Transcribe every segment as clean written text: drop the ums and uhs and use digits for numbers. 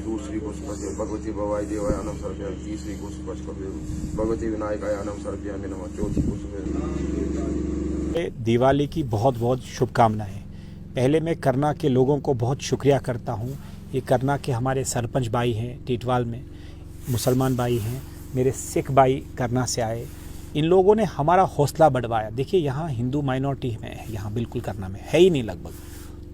दूसरी को भगवती भवाय देवाय अनम सर्वज्ञ, तीसरी को भगवती विनायकाय अनम सर्वज्ञ नमः, चौथी को दिवाली की बहुत बहुत शुभकामनाएं। पहले मैं करना के लोगों को बहुत शुक्रिया करता हूं। ये करना के हमारे सरपंच भाई हैं टीटवाल में, मुसलमान भाई हैं, मेरे सिख भाई करना से आए। इन लोगों ने हमारा हौसला बढ़वाया। देखिए यहाँ हिंदू माइनॉरिटी में है, यहाँ बिल्कुल करना में है ही नहीं लगभग,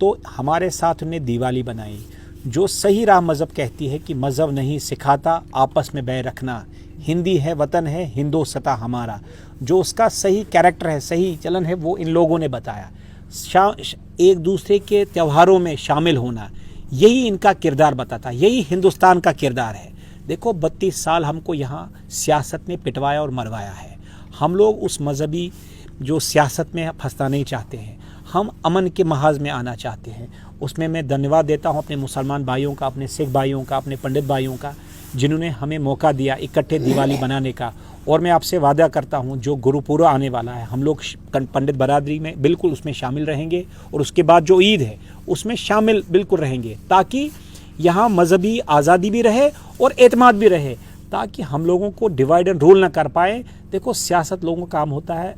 तो हमारे साथ उन्हें दिवाली बनाई। जो सही राह मज़हब कहती है कि मज़हब नहीं सिखाता आपस में बैर रखना, हिंदी है वतन है हिंदोसता हमारा, जो उसका सही कैरेक्टर है, सही चलन है, वो इन लोगों ने बताया। एक दूसरे के त्योहारों में शामिल होना, यही इनका किरदार बताता, यही हिंदुस्तान का किरदार है। देखो 32 साल हमको यहाँ सियासत में पिटवाया और मरवाया है। हम लोग उस मजहबी जो सियासत में फंसना नहीं चाहते हैं, हम अमन के महाज में आना चाहते हैं। उसमें मैं धन्यवाद देता हूं अपने मुसलमान भाइयों का, अपने सिख भाइयों का, अपने पंडित भाइयों का, जिन्होंने हमें मौका दिया इकट्ठे दिवाली बनाने का। और मैं आपसे वादा करता हूं जो गुरुपुरब आने वाला है, हम लोग पंडित बरादरी में बिल्कुल उसमें शामिल रहेंगे, और उसके बाद जो ईद है उसमें शामिल बिल्कुल रहेंगे, ताकि यहाँ मजहबी आज़ादी भी रहे और एतमाद भी रहे, ताकि हम लोगों को डिवाइड एंड रूल ना कर पाए। देखो सियासत लोगों का काम होता है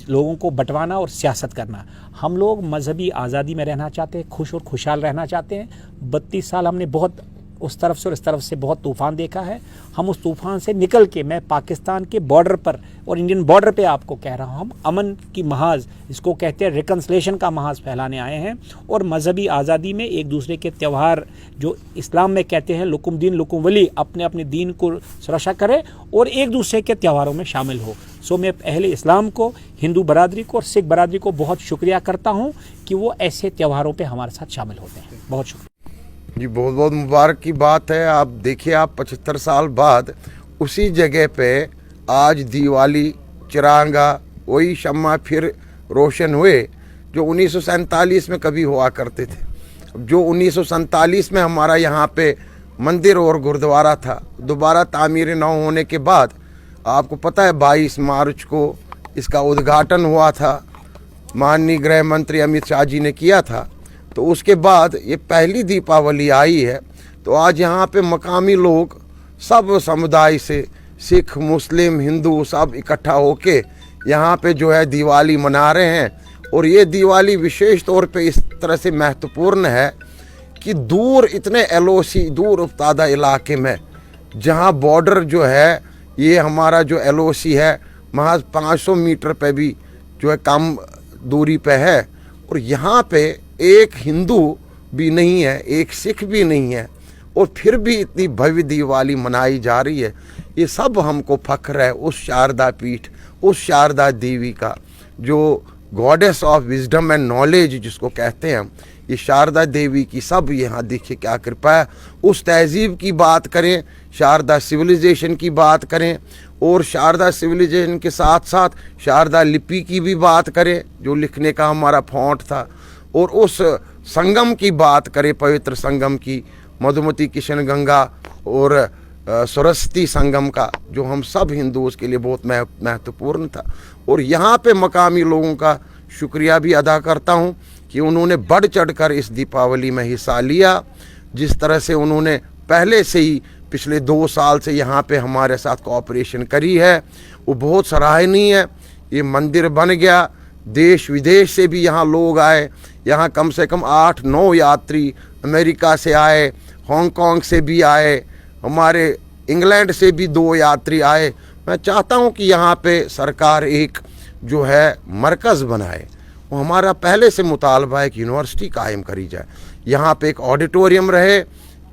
लोगों को बंटवाना और सियासत करना। हम लोग मजहबी आज़ादी में रहना चाहते हैं, खुश और खुशहाल रहना चाहते हैं। 32 साल हमने बहुत उस तरफ से और इस तरफ से बहुत तूफ़ान देखा है। हम उस तूफ़ान से निकल के, मैं पाकिस्तान के बॉर्डर पर और इंडियन बॉर्डर पे आपको कह रहा हूँ, हम अमन की महाज, इसको कहते हैं रिकन्सिलेशन का महाज फैलाने आए हैं। और मजहबी आज़ादी में एक दूसरे के त्यौहार, जो इस्लाम में कहते हैं लुकुम दीन लुकुम वली, अपने अपने दीन को सुरक्षा करे और एक दूसरे के त्योहारों में शामिल हो। सो मैं अहले इस्लाम को, हिंदू बरादरी को और सिख बरादरी को बहुत शुक्रिया करता हूँ कि वो ऐसे त्योहारों पे हमारे साथ शामिल होते हैं। बहुत शुक्रिया जी, बहुत बहुत मुबारक की बात है। आप देखिए, आप 75 साल बाद उसी जगह पे आज दिवाली चिरांगा वही शम्मा फिर रोशन हुए जो 1947 में कभी हुआ करते थे। जो 1947 में हमारा यहाँ पे मंदिर और गुरुद्वारा था, दोबारा तामीर न होने के बाद आपको पता है 22 मार्च को इसका उद्घाटन हुआ था, माननीय गृह मंत्री अमित शाह जी ने किया था। तो उसके बाद ये पहली दीपावली आई है। तो आज यहाँ पे मकामी लोग सब समुदाय से, सिख मुस्लिम हिंदू सब इकट्ठा होके यहाँ पे जो है दिवाली मना रहे हैं। और ये दिवाली विशेष तौर पे इस तरह से महत्वपूर्ण है कि दूर इतने LOC दूर उफ्तादा इलाके में, जहाँ बॉर्डर जो है, ये हमारा जो LOC है महज 500 मीटर पे भी जो है कम दूरी पे है। और यहाँ पे एक हिंदू भी नहीं है, एक सिख भी नहीं है, और फिर भी इतनी भव्य दिवाली मनाई जा रही है। ये सब हमको फख्र है उस शारदा पीठ, उस शारदा देवी का, जो goddess of wisdom and knowledge जिसको कहते हैं, ये शारदा देवी की सब यहाँ देखिए क्या कृपा है। उस तहजीब की बात करें, शारदा सिविलाइजेशन की बात करें, और शारदा सिविलाइजेशन के साथ साथ शारदा लिपि की भी बात करें, जो लिखने का हमारा फॉन्ट था, और उस संगम की बात करें, पवित्र संगम की, मधुमती किशन गंगा और सरस्वती संगम का, जो हम सब हिंदुओं के लिए बहुत महत्वपूर्ण था। और यहाँ पे मकामी लोगों का शुक्रिया भी अदा करता हूँ कि उन्होंने बढ़ चढ़कर इस दीपावली में हिस्सा लिया। जिस तरह से उन्होंने पहले से ही पिछले 2 साल से यहाँ पे हमारे साथ कोऑपरेशन करी है, वो बहुत सराहनीय है। ये मंदिर बन गया, देश विदेश से भी यहाँ लोग आए। यहाँ कम से कम 8-9 यात्री अमेरिका से आए, हांगकांग से भी आए, हमारे इंग्लैंड से भी 2 यात्री आए। मैं चाहता हूँ कि यहाँ पे सरकार एक जो है मरकज़ बनाए। वो हमारा पहले से मुतालबा है कि यूनिवर्सिटी कायम करी जाए, यहाँ पे एक ऑडिटोरियम रहे,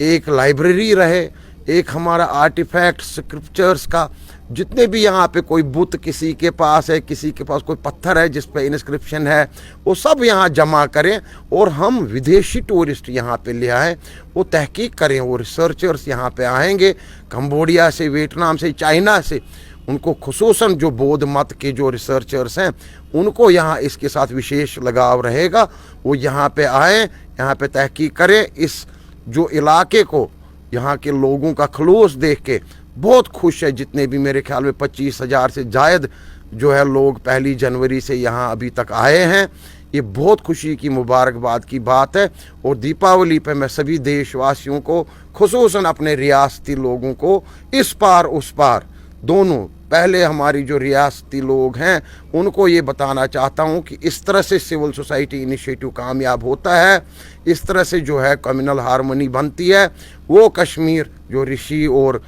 एक लाइब्रेरी रहे, एक हमारा आर्टिफैक्ट स्क्रिप्चर्स का, जितने भी यहाँ पे कोई बुत किसी के पास है, किसी के पास कोई पत्थर है जिस पे इंस्क्रिप्शन है, वो सब यहाँ जमा करें। और हम विदेशी टूरिस्ट यहाँ पे ले आएँ, वो तहकीक करें, वो रिसर्चर्स यहाँ पे आएंगे, कंबोडिया से, वियतनाम से, चाइना से, उनको खुसूसन जो बौद्ध मत के जो रिसर्चर्स हैं उनको यहाँ इसके साथ विशेष लगाव रहेगा। वो यहाँ पे आएँ, यहाँ पे तहकीक करें। इस जो इलाके को यहाँ के लोगों का खलूस देख के बहुत खुश है। जितने भी मेरे ख्याल में 25,000 से जायद जो है लोग 1 जनवरी से यहाँ अभी तक आए हैं। ये बहुत खुशी की मुबारकबाद की बात है। और दीपावली पे मैं सभी देशवासियों को, खुसूसन अपने रियासती लोगों को इस पार उस पार दोनों, पहले हमारी जो रियासती लोग हैं उनको ये बताना चाहता हूँ कि इस तरह से सिविल सोसाइटी इनिशिएटिव कामयाब होता है, इस तरह से जो है कम्युनल हारमोनी बनती है। वो कश्मीर जो ऋषि और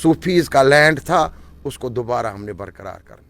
सूफीज़ का लैंड था उसको दोबारा हमने बरकरार करना।